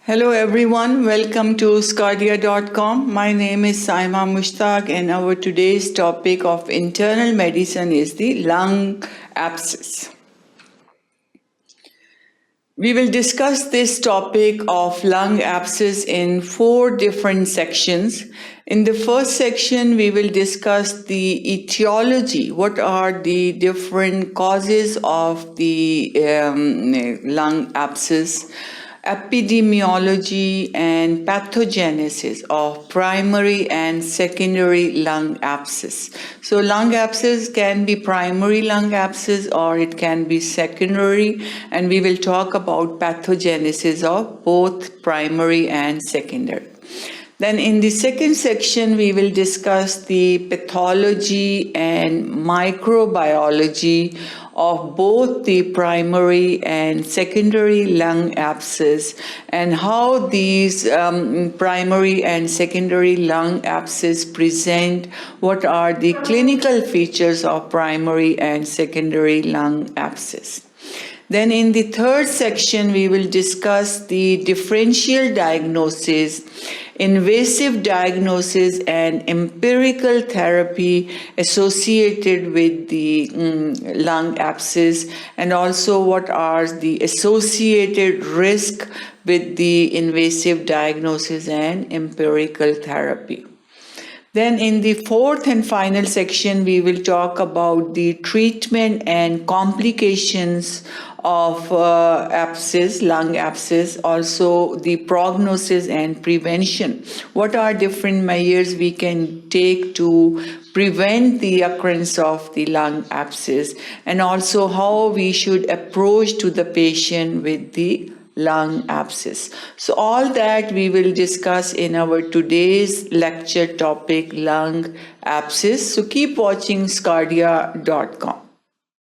Hello everyone, welcome to sqadia.com. My name is Saima Mushtaq and our today's topic of internal medicine is the lung abscess. We will discuss this topic of lung abscess in 4 different sections. In the first section, we will discuss the etiology. What are the different causes of the lung abscess? Epidemiology and pathogenesis of primary and secondary lung abscess. So lung abscess can be primary lung abscess or it can be secondary, and we will talk about pathogenesis of both primary and secondary. Then in the second section, we will discuss the pathology and microbiology of both the primary and secondary lung abscess and how these primary and secondary lung abscess present, what are the clinical features of primary and secondary lung abscess. Then in the third section, we will discuss the differential diagnosis, invasive diagnosis, and empirical therapy associated with the lung abscess, and also what are the associated risk with the invasive diagnosis and empirical therapy. Then in the fourth and final section, we will talk about the treatment and complications of abscess, lung abscess, also the prognosis and prevention. What are different measures we can take to prevent the occurrence of the lung abscess, and also how we should approach to the patient with the lung abscess. So all that we will discuss in our today's lecture topic, lung abscess. So keep watching sqadia.com.